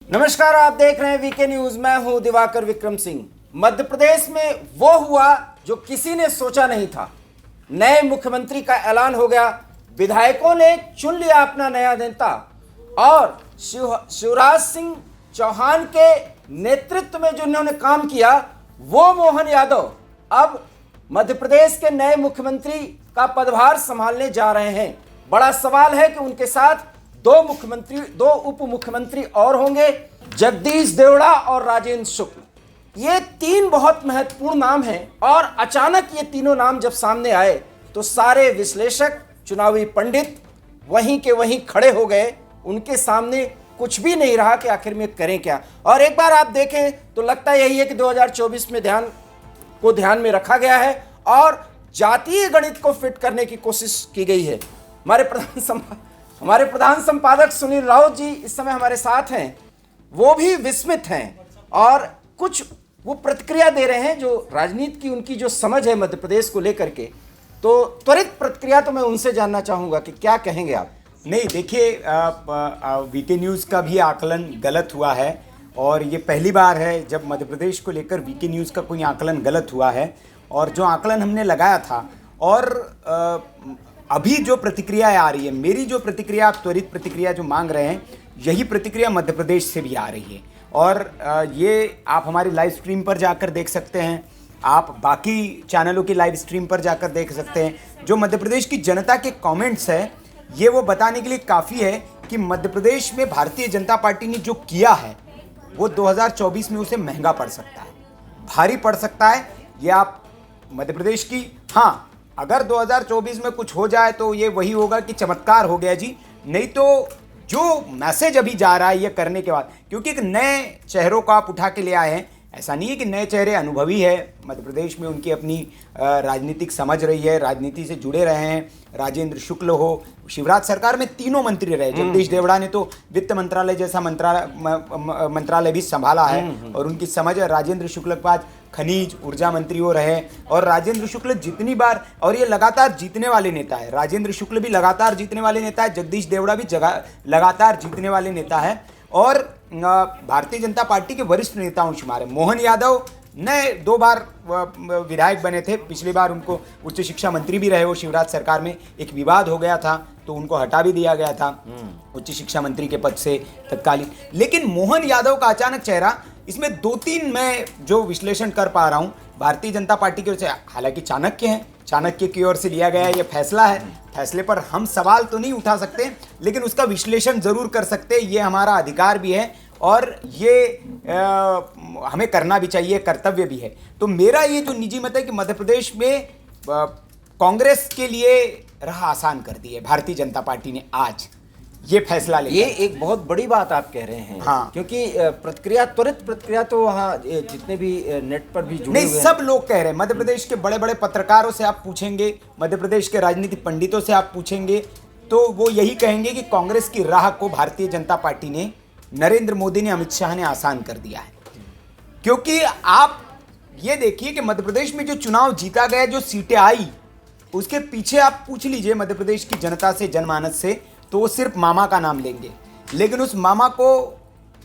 नमस्कार, आप देख रहे हैं वीके न्यूज। मैं हूं दिवाकर विक्रम सिंह। मध्य प्रदेश में वो हुआ जो किसी ने सोचा नहीं था। नए मुख्यमंत्री का ऐलान हो गया, विधायकों ने चुन लिया अपना नया नेता और शिवराज सिंह चौहान के नेतृत्व में जो उन्होंने काम किया, वो मोहन यादव अब मध्य प्रदेश के नए मुख्यमंत्री का पदभार संभालने जा रहे हैं। बड़ा सवाल है कि उनके साथ दो उप मुख्यमंत्री और होंगे, जगदीश देवड़ा और राजेंद्र शुक्ल। ये तीन बहुत महत्वपूर्ण नाम हैं और अचानक ये तीनों नाम जब सामने आए तो सारे विश्लेषक, चुनावी पंडित वहीं के वहीं खड़े हो गए। उनके सामने कुछ भी नहीं रहा कि आखिर में करें क्या। और एक बार आप देखें तो लगता यही है कि 2024 में ध्यान में रखा गया है और जातीय गणित को फिट करने की कोशिश की गई है। हमारे प्रधान संपादक सुनील राउत जी इस समय हमारे साथ हैं। वो भी विस्मित हैं और कुछ वो प्रतिक्रिया दे रहे हैं जो राजनीति की उनकी जो समझ है मध्य प्रदेश को लेकर के। तो त्वरित प्रतिक्रिया तो मैं उनसे जानना चाहूँगा कि क्या कहेंगे आप। नहीं, देखिए, वीके न्यूज़ का भी आकलन गलत हुआ है और ये पहली बार है जब मध्य प्रदेश को लेकर वीके न्यूज़ का कोई आकलन गलत हुआ है। और जो आकलन हमने लगाया था और अभी जो प्रतिक्रिया आ रही है, मेरी जो प्रतिक्रिया, आप त्वरित प्रतिक्रिया जो मांग रहे हैं, यही प्रतिक्रिया मध्य प्रदेश से भी आ रही है। और ये आप हमारी लाइव स्ट्रीम पर जाकर देख सकते हैं, आप बाकी चैनलों की लाइव स्ट्रीम पर जाकर देख सकते हैं। जो मध्य प्रदेश की जनता के कमेंट्स हैं, ये वो बताने के लिए काफ़ी है कि मध्य प्रदेश में भारतीय जनता पार्टी ने जो किया है वो 2024 में उसे महंगा पड़ सकता है, भारी पड़ सकता है। ये आप मध्य प्रदेश की, हाँ, अगर 2024 में कुछ हो जाए तो ये वही होगा कि चमत्कार हो गया जी। नहीं तो जो मैसेज अभी जा रहा है ये करने के बाद, क्योंकि एक नए चेहरों को आप उठा के ले आए हैं। ऐसा नहीं है कि नए चेहरे अनुभवी है, मध्य प्रदेश में उनकी अपनी राजनीतिक समझ रही है, राजनीति से जुड़े रहे हैं। राजेंद्र शुक्ल हो, शिवराज सरकार में तीनों मंत्री रहे। जगदीश देवड़ा ने तो वित्त मंत्रालय जैसा मंत्रालय भी संभाला है और उनकी समझ है। राजेंद्र शुक्ल के पास खनिज ऊर्जा मंत्री वो रहे और राजेंद्र शुक्ल जितनी बार, और ये लगातार जीतने वाले नेता है। राजेंद्र शुक्ल भी लगातार जीतने वाले नेता है, जगदीश देवड़ा भी लगातार जीतने वाले नेता है और भारतीय जनता पार्टी के वरिष्ठ नेताओं शुमार है। मोहन यादव नए 2 बार विधायक बने थे, पिछली बार उनको उच्च शिक्षा मंत्री भी रहे वो शिवराज सरकार में। एक विवाद हो गया था तो उनको हटा भी दिया गया था उच्च शिक्षा मंत्री के पद से तत्कालीन। लेकिन मोहन यादव का अचानक चेहरा, इसमें 2-3 मैं जो विश्लेषण कर पा रहा हूं भारतीय जनता पार्टी की ओर से, हालांकि चाणक्य हैं, चाणक्य की ओर से लिया गया ये फैसला है। फैसले पर हम सवाल तो नहीं उठा सकते लेकिन उसका विश्लेषण जरूर कर सकते हैं, ये हमारा अधिकार भी है और ये हमें करना भी चाहिए, कर्तव्य भी है। तो मेरा ये जो निजी मत है कि मध्य प्रदेश में कांग्रेस के लिए राह आसान कर दी है भारतीय जनता पार्टी ने आज ये फैसला लिया। ये एक बहुत बड़ी बात आप कह रहे हैं। हाँ, क्योंकि त्वरित प्रतिक्रिया तो वहाँ जितने भी नेट पर भी जुड़े नहीं, हुए सब लोग कह रहे हैं। मध्य प्रदेश के बड़े बड़े पत्रकारों से आप पूछेंगे, मध्य प्रदेश के राजनीतिक पंडितों से आप पूछेंगे तो वो यही कहेंगे कि कांग्रेस की राह को भारतीय जनता पार्टी ने, नरेंद्र मोदी ने, अमित शाह ने आसान कर दिया है। क्योंकि आप ये देखिए कि मध्य प्रदेश में जो चुनाव जीता गया, जो सीटें आई, उसके पीछे आप पूछ लीजिए मध्य प्रदेश की जनता से, जनमानस से, तो वो सिर्फ मामा का नाम लेंगे। लेकिन उस मामा को,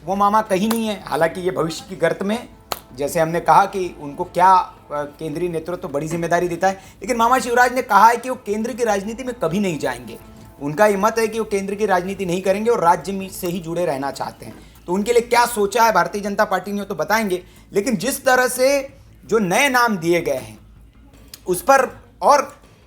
वो मामा कहीं नहीं है। हालांकि ये भविष्य की गर्त में, जैसे हमने कहा कि उनको क्या केंद्रीय नेतृत्व तो बड़ी जिम्मेदारी देता है, लेकिन मामा शिवराज ने कहा है कि वो केंद्र की राजनीति में कभी नहीं जाएंगे। उनका ये मत है कि वो केंद्र की राजनीति नहीं करेंगे और राज्य से ही जुड़े रहना चाहते हैं। तो उनके लिए क्या सोचा है भारतीय जनता पार्टी ने तो बताएंगे। लेकिन जिस तरह से जो नए नाम दिए गए हैं उस पर, और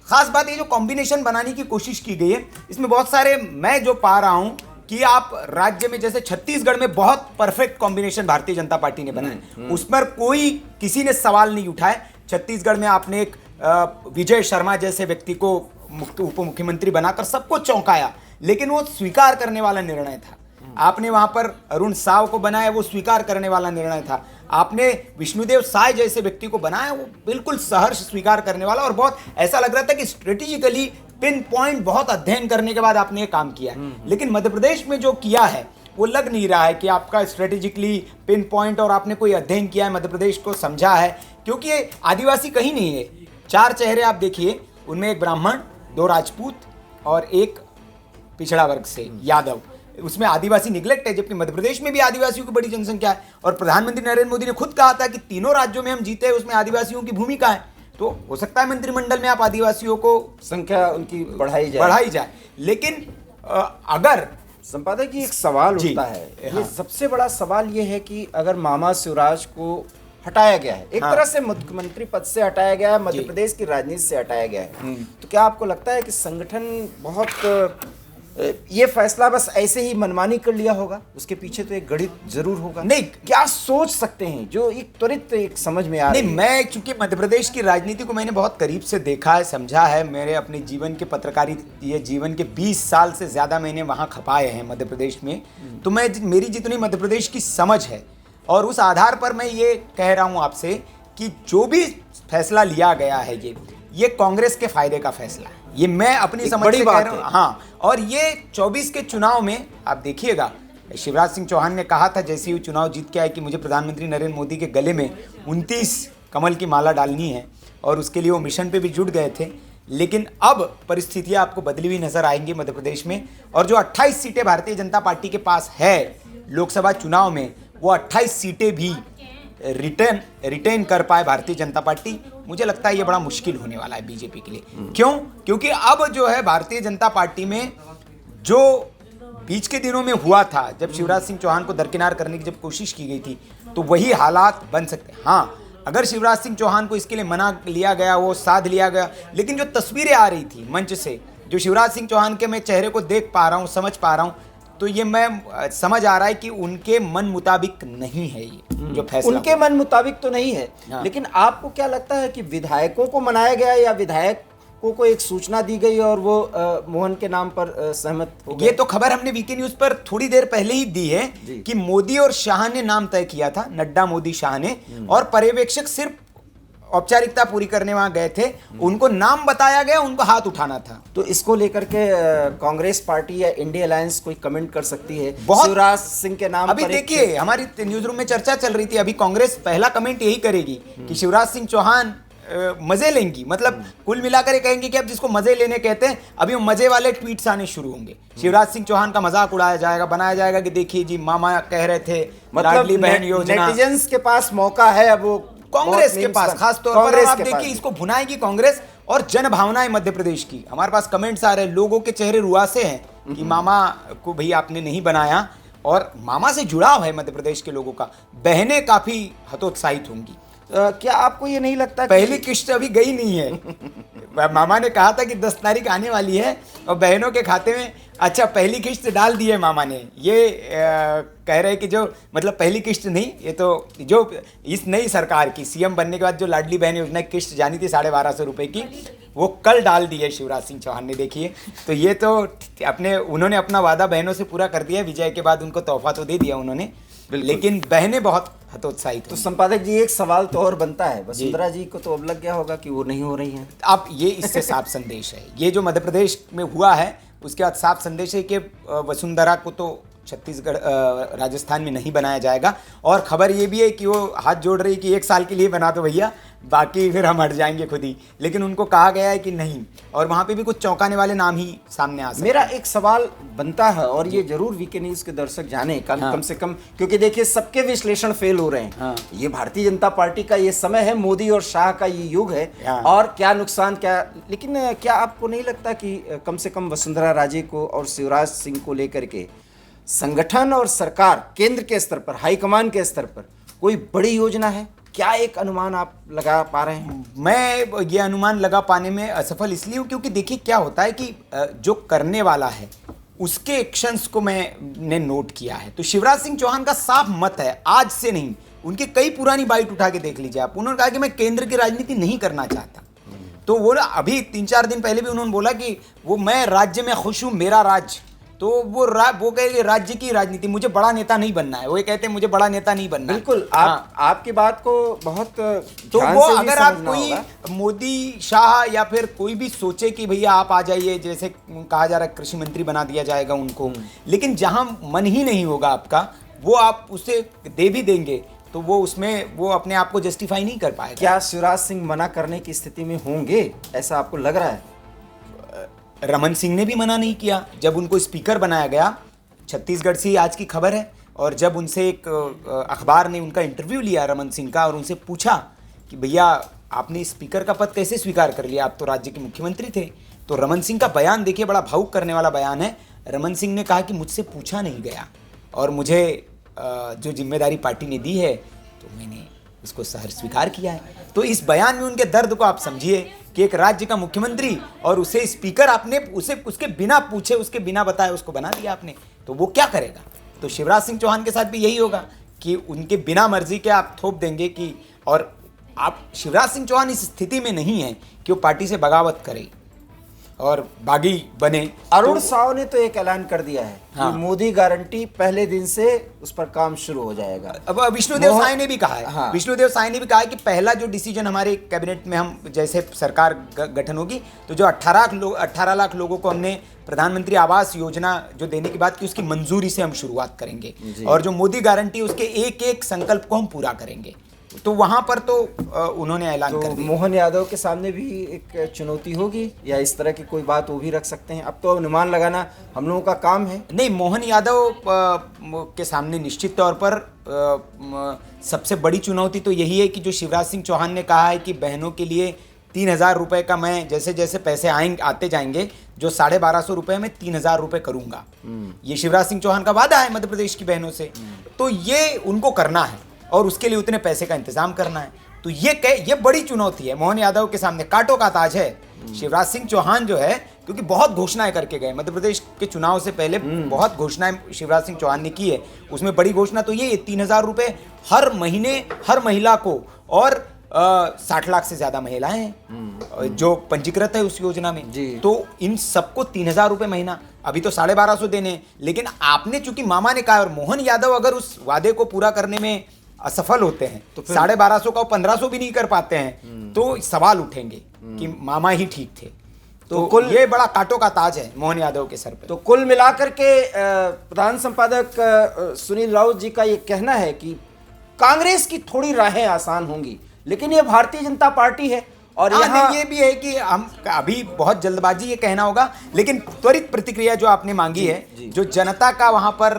खास बात ये जो कॉम्बिनेशन बनाने की कोशिश की गई है, इसमें बहुत सारे, मैं जो पा रहा हूं कि आप राज्य में, जैसे छत्तीसगढ़ में बहुत perfect combination Bharatiya Janata party ने बनाए, उस पर कोई किसी ने सवाल नहीं उठाए। छत्तीसगढ़ में आपने एक विजय शर्मा जैसे व्यक्ति को उप मुख्यमंत्री बनाकर सबको चौंकाया, लेकिन वो स्वीकार करने वाला निर्णय था। आपने वहां पर अरुण साव को बनाया, वो स्वीकार करने वाला निर्णय था। आपने विष्णुदेव साय जैसे व्यक्ति को बनाया, वो बिल्कुल सहर्ष स्वीकार करने वाला, और बहुत ऐसा लग रहा था कि स्ट्रेटेजिकली पिन पॉइंट, बहुत अध्ययन करने के बाद आपने ये काम किया है। लेकिन मध्य प्रदेश में जो किया है वो लग नहीं रहा है कि आपका स्ट्रेटेजिकली पिन पॉइंट और आपने कोई अध्ययन किया है, मध्य प्रदेश को समझा है। क्योंकि ये आदिवासी कहीं नहीं है। 4 चेहरे आप देखिए, उनमें एक ब्राह्मण, 2 राजपूत और एक पिछड़ा वर्ग से यादव, उसमें आदिवासी निगलेक्ट है, जबकि मध्य प्रदेश में भी आदिवासियों की बड़ी जनसंख्या है। और प्रधानमंत्री नरेंद्र मोदी ने खुद कहा था कि तीनों राज्यों में हम जीते, उसमें आदिवासियों की भूमिका है। तो हो सकता है मंत्रिमंडल में आप आदिवासियों को संख्या उनकी बढ़ाई जाए। लेकिन अगर संपादक जी एक सवाल उठता है, ये सबसे बड़ा सवाल ये है कि अगर मामा शिवराज को हटाया गया है, एक तरह से मुख्यमंत्री पद से हटाया गया है, मध्य प्रदेश की राजनीति से हटाया गया है, तो क्या आपको लगता है कि संगठन बहुत ये फैसला बस ऐसे ही मनमानी कर लिया होगा? उसके पीछे तो एक गणित जरूर होगा। नहीं, क्या सोच सकते हैं जो एक त्वरित एक समझ में आ रही है? नहीं, मैं चूंकि मध्य प्रदेश की राजनीति को मैंने बहुत करीब से देखा है, समझा है, मेरे अपने जीवन के पत्रकारिता जीवन के 20 साल से ज़्यादा मैंने वहाँ खपाए हैं मध्य प्रदेश में, तो मेरी जितनी मध्य प्रदेश की समझ है और उस आधार पर मैं ये कह रहा हूँ आपसे कि जो भी फैसला लिया गया है ये कांग्रेस के फायदे का फैसला है। ये मैं अपनी समझ से कह रहा हूँ। हाँ, और ये 24 के चुनाव में आप देखिएगा, शिवराज सिंह चौहान ने कहा था जैसे ही चुनाव जीत के आए कि मुझे प्रधानमंत्री नरेंद्र मोदी के गले में 29 कमल की माला डालनी है, और उसके लिए वो मिशन पे भी जुट गए थे। लेकिन अब परिस्थितियां आपको बदली हुई नजर आएंगी मध्य प्रदेश में, और जो 28 सीटें भारतीय जनता पार्टी के पास है लोकसभा चुनाव में, वो 28 सीटें भी रिटेन कर पाए भारतीय जनता पार्टी, मुझे लगता है ये बड़ा मुश्किल होने वाला है बीजेपी के लिए। क्यों? क्योंकि अब जो है भारतीय जनता पार्टी में जो बीच के दिनों में हुआ था, जब शिवराज सिंह चौहान को दरकिनार करने की जब कोशिश की गई थी, तो वही हालात बन सकते हैं। हाँ, अगर शिवराज सिंह चौहान को इसके लिए मना लिया गया, वो साध लिया गया, लेकिन जो तस्वीरें आ रही थी मंच से, जो शिवराज सिंह चौहान के मैं चेहरे को देख पा रहा हूँ, समझ पा रहा हूँ, तो ये मैं समझ आ रहा है कि उनके मन मुताबिक नहीं है ये जो फैसला। उनके मन मुताबिक तो नहीं है। हाँ। लेकिन आपको क्या लगता है कि विधायकों को मनाया गया या विधायकों को एक सूचना दी गई और वो मोहन के नाम पर सहमत हो गए? ये तो खबर हमने वीके न्यूज पर थोड़ी देर पहले ही दी है कि मोदी और शाह ने नाम तय किया था, नड्डा मोदी शाह ने, और पर्यवेक्षक सिर्फ औपचारिकता पूरी करने वहां गए थे, उनको नाम बताया गया, उनको हाथ उठाना था। तो इसको लेकर के कांग्रेस पार्टी या इंडिया अलायंस कोई कमेंट कर सकती है बहुत शिवराज सिंह के नाम अभी पर? देखिए, हमारी न्यूज रूम में चर्चा चल रही थी, अभी कांग्रेस पहला कमेंट यही करेगी कि शिवराज सिंह चौहान मजे लेंगी, मतलब कुल मिलाकर ये कहेंगे कि अब जिसको मजे लेने कहते हैं, अभी वो मजे वाले ट्वीट्स आने शुरू होंगे। शिवराज सिंह चौहान का मजाक उड़ाया जाएगा, बनाया जाएगा कि देखिए जी मामा कह रहे थे लाडली बहन योजना। नेटिजन्स के पास मौका है अब, वो कांग्रेस के पास खास तौर पर आप देखिए, इसको भुनाएगी कांग्रेस और जन भावनाएं मध्य प्रदेश की। हमारे पास कमेंट्स आ रहे हैं, लोगों के चेहरे रुआसे हैं कि मामा को भाई आपने नहीं बनाया, और मामा से जुड़ाव है मध्य प्रदेश के लोगों का। बहनें काफी हतोत्साहित होंगी। क्या आपको ये नहीं लगता पहली किस्त अभी गई नहीं है? मामा ने कहा था कि 10 तारीख आने वाली है और बहनों के खाते में, अच्छा पहली किस्त डाल दी है मामा ने। ये कह रहे कि जो मतलब पहली किस्त नहीं, ये तो जो इस नई सरकार की सीएम बनने के बाद जो लाडली बहन योजना की किस्त जानी थी 1250 रुपए की, वो कल डाल दी है शिवराज सिंह चौहान ने। देखिए, तो ये तो उन्होंने अपना वादा बहनों से पूरा कर दिया। विजय के बाद उनको तोहफा तो दे दिया उन्होंने, लेकिन बहनें बहुत हतोत्साहित। तो संपादक जी एक सवाल तो और बनता है, वसुंधरा जी को तो अब लग गया होगा कि वो नहीं हो रही हैं। अब ये इससे साफ संदेश है, ये जो मध्य प्रदेश में हुआ है उसके बाद साफ संदेश है कि वसुंधरा को तो छत्तीसगढ़ राजस्थान में नहीं बनाया जाएगा। और खबर ये भी है कि वो हाथ जोड़ रही कि 1 साल के लिए बना दो भैया, बाकी फिर हम हट जाएंगे खुद ही। लेकिन उनको कहा गया है कि नहीं, और वहाँ पे भी कुछ चौंकाने वाले नाम ही सामने आ सकते हैं। मेरा एक सवाल बनता है, और ये जरूर वीके न्यूज के दर्शक जाने कम से कम, क्योंकि देखिए सबके विश्लेषण फेल हो रहे हैं। ये भारतीय जनता पार्टी का ये समय है, मोदी और शाह का ये युग है, और क्या नुकसान क्या। लेकिन क्या आपको नहीं लगता कि कम से कम वसुंधरा राजे को और शिवराज सिंह को लेकर के संगठन और सरकार केंद्र के स्तर पर, हाईकमान के स्तर पर कोई बड़ी योजना है? क्या एक अनुमान आप लगा पा रहे हैं? मैं ये अनुमान लगा पाने में असफल इसलिए हूँ क्योंकि देखिए क्या होता है कि जो करने वाला है उसके एक्शंस को मैंने नोट किया है। तो शिवराज सिंह चौहान का साफ मत है, आज से नहीं, उनकी कई पुरानी बाइट उठा के देख लीजिए आप। उन्होंने कहा कि मैं केंद्र की राजनीति नहीं करना चाहता। तो वो अभी 3-4 दिन पहले भी उन्होंने बोला कि वो मैं राज्य में खुश हूँ, मेरा राज्य। तो वो कहे राज्य की राजनीति, मुझे बड़ा नेता नहीं बनना है। वो ये कहते हैं मुझे बड़ा नेता नहीं बनना। बिल्कुल, आपकी बात को बहुत तो वो अगर आप कोई मोदी शाह या फिर कोई भी सोचे कि भैया आप आ जाइए, जैसे कहा जा रहा है कृषि मंत्री बना दिया जाएगा उनको, लेकिन जहां मन ही नहीं होगा आपका, वो आप उसे दे भी देंगे तो वो उसमें वो अपने आप को जस्टिफाई नहीं कर पाएगा। क्या शिवराज सिंह मना करने की स्थिति में होंगे, ऐसा आपको लग रहा है? रमन सिंह ने भी मना नहीं किया जब उनको स्पीकर बनाया गया, छत्तीसगढ़ से ही आज की खबर है। और जब उनसे एक अखबार ने उनका इंटरव्यू लिया रमन सिंह का और उनसे पूछा कि भैया आपने स्पीकर का पद कैसे स्वीकार कर लिया, आप तो राज्य के मुख्यमंत्री थे, तो रमन सिंह का बयान देखिए, बड़ा भावुक करने वाला बयान है। रमन सिंह ने कहा कि मुझसे पूछा नहीं गया और मुझे जो जिम्मेदारी पार्टी ने दी है तो मैंने उसको सहर्ष स्वीकार किया है। तो इस बयान में उनके दर्द को आप समझिए कि एक राज्य का मुख्यमंत्री और उसे स्पीकर आपने उसे उसके बिना पूछे, उसके बिना बताए उसको बना दिया आपने, तो वो क्या करेगा। तो शिवराज सिंह चौहान के साथ भी यही होगा कि उनके बिना मर्जी के आप थोप देंगे कि, और आप शिवराज सिंह चौहान इस स्थिति में नहीं है कि वो पार्टी से बगावत करे और बागी बने। अरुण साव ने तो एक ऐलान कर दिया है हाँ। कि मोदी गारंटी पहले दिन से उस पर काम शुरू हो जाएगा। अब विष्णुदेव साय ने भी कहा है, हाँ। विष्णुदेव साय ने भी कहा है कि पहला जो डिसीजन हमारे कैबिनेट में हम जैसे सरकार गठन होगी तो जो 18 लाख लोगों को हमने प्रधानमंत्री आवास योजना जो देने की बात की उसकी मंजूरी से हम शुरुआत करेंगे और जो मोदी गारंटी उसके एक एक संकल्प को हम पूरा करेंगे। तो वहां पर तो उन्होंने ऐलान तो कर दिया। मोहन यादव के सामने भी एक चुनौती होगी या इस तरह की कोई बात वो भी रख सकते हैं? अब तो अनुमान लगाना हम लोगों का काम है। नहीं, मोहन यादव के सामने निश्चित तौर पर सबसे बड़ी चुनौती तो यही है कि जो शिवराज सिंह चौहान ने कहा है कि बहनों के लिए 3,000 रुपये का मैं जैसे जैसे पैसे आते जाएंगे जो 1,250 रुपये में 3,000 रुपये करूंगा, ये शिवराज सिंह चौहान का वादा है मध्य प्रदेश की बहनों से। तो ये उनको करना है और उसके लिए उतने पैसे का इंतजाम करना है। तो ये बड़ी चुनौती है मोहन यादव के सामने, कांटों का ताज है। शिवराज सिंह चौहान जो है, क्योंकि बहुत घोषणाएं करके गए मध्य प्रदेश के चुनाव से पहले, बहुत घोषणाएं शिवराज सिंह चौहान ने की है। उसमें बड़ी घोषणा तो ये 3,000 रुपये हर महीने हर महिला को, और 60 लाख से ज्यादा महिलाएं हैं जो पंजीकृत है उस योजना में। तो इन सबको 3,000 रुपये महीना, अभी तो 1,250 देने हैं। लेकिन आपने चूंकि मामा ने कहा और मोहन यादव अगर उस वादे को पूरा करने में असफल होते हैं तो 1,250 का 1,500 भी नहीं कर पाते हैं, तो सवाल उठेंगे कि मामा ही ठीक थे। तो कुल ये बड़ा कांटों का ताज है मोहन यादव के सर पे। तो कुल मिलाकर के प्रधान संपादक सुनील राउत जी का ये कहना है कि कांग्रेस की थोड़ी राहें आसान होंगी, लेकिन ये भारतीय जनता पार्टी है और यहाँ ये भी है कि हम अभी बहुत जल्दबाजी ये कहना होगा, लेकिन त्वरित प्रतिक्रिया जो आपने मांगी है, जो जनता का वहां पर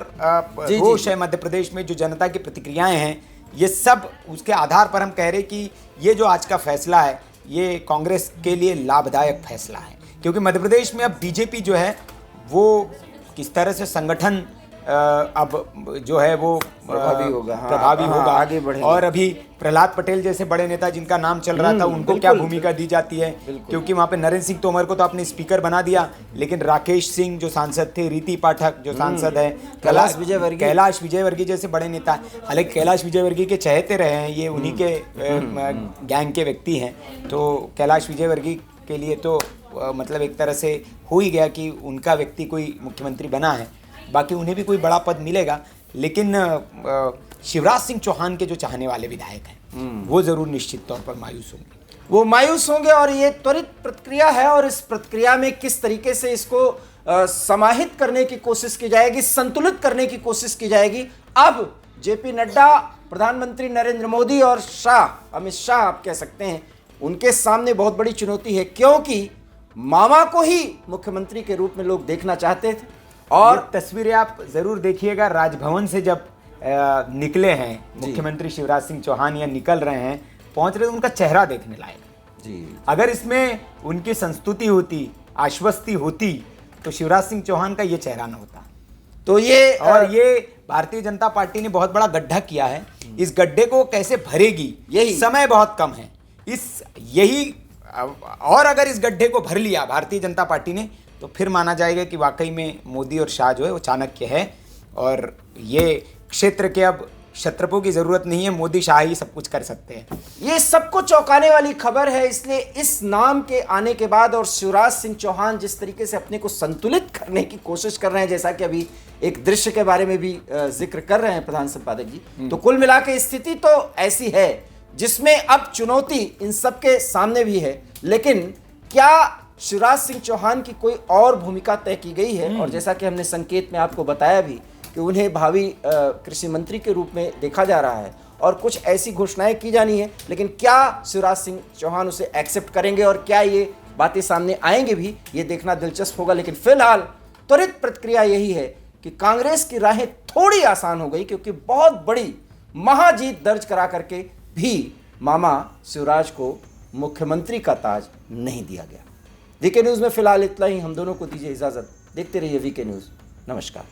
रोष है मध्य प्रदेश में, जो जनता की प्रतिक्रियाएं हैं, ये सब उसके आधार पर हम कह रहे कि ये जो आज का फैसला है ये कांग्रेस के लिए लाभदायक फैसला है। क्योंकि मध्य प्रदेश में अब बीजेपी जो है वो किस तरह से संगठन अब जो है वो प्रभावी होगा, प्रभावी होगा, आगे बढ़ेंगे। और अभी प्रहलाद पटेल जैसे बड़े नेता जिनका नाम चल रहा था उनको क्या भूमिका दी जाती है, क्योंकि वहाँ पे नरेंद्र सिंह तोमर को तो आपने स्पीकर बना दिया, लेकिन राकेश सिंह जो सांसद थे, रीति पाठक जो सांसद है, कैलाश विजयवर्गीय जैसे बड़े नेता, हालांकि कैलाश विजयवर्गीय के चहेते रहे हैं, ये उन्हीं के गैंग के व्यक्ति हैं। तो कैलाश विजयवर्गीय के लिए तो मतलब एक तरह से हो ही गया कि उनका व्यक्ति कोई मुख्यमंत्री बना है, बाकी उन्हें भी कोई बड़ा पद मिलेगा। लेकिन शिवराज सिंह चौहान के जो चाहने वाले विधायक हैं वो जरूर निश्चित तौर पर मायूस होंगे, वो मायूस होंगे। और ये त्वरित प्रतिक्रिया है और इस प्रतिक्रिया में किस तरीके से इसको समाहित करने की कोशिश की जाएगी, संतुलित करने की कोशिश की जाएगी। अब जेपी नड्डा, प्रधानमंत्री नरेंद्र मोदी और अमित शाह आप कह सकते हैं, उनके सामने बहुत बड़ी चुनौती है, क्योंकि मामा को ही मुख्यमंत्री के रूप में लोग देखना चाहते थे। और तस्वीरें आप जरूर देखिएगा, राजभवन से जब निकले हैं मुख्यमंत्री शिवराज सिंह चौहान या निकल रहे हैं, पहुंच रहे, उनका चेहरा देखने लायक जी। अगर इसमें उनकी संस्तुति होती, आश्वस्ति होती, तो शिवराज सिंह चौहान का ये चेहरा न होता। तो ये भारतीय जनता पार्टी ने बहुत बड़ा गड्ढा किया है। इस गड्ढे को कैसे भरेगी, यही समय बहुत कम है। और अगर इस गड्ढे को भर लिया भारतीय जनता पार्टी ने, तो फिर माना जाएगा कि वाकई में मोदी और शाह जो है वो चाणक्य है, और ये क्षेत्र के अब क्षत्रपों की जरूरत नहीं है, मोदी शाह ही सब कुछ कर सकते हैं। ये सबको चौंकाने वाली खबर है। इसलिए इस नाम के आने के बाद और शिवराज सिंह चौहान जिस तरीके से अपने को संतुलित करने की कोशिश कर रहे हैं, जैसा कि अभी एक दृश्य के बारे में भी जिक्र कर रहे हैं प्रधान संपादक जी, तो कुल मिला के स्थिति तो ऐसी है जिसमें अब चुनौती इन सबके सामने भी है। लेकिन क्या शिवराज सिंह चौहान की कोई और भूमिका तय की गई है? और जैसा कि हमने संकेत में आपको बताया भी कि उन्हें भावी कृषि मंत्री के रूप में देखा जा रहा है और कुछ ऐसी घोषणाएं की जानी है, लेकिन क्या शिवराज सिंह चौहान उसे एक्सेप्ट करेंगे और क्या ये बातें सामने आएंगे भी, ये देखना दिलचस्प होगा। लेकिन फिलहाल त्वरित प्रतिक्रिया यही है कि कांग्रेस की राहें थोड़ी आसान हो गई, क्योंकि बहुत बड़ी महाजीत दर्ज करा करके भी मामा शिवराज को मुख्यमंत्री का ताज नहीं दिया गया। वीके न्यूज़ में फिलहाल इतना ही। हम दोनों को दीजिए इजाजत। देखते रहिए वीके न्यूज़। नमस्कार।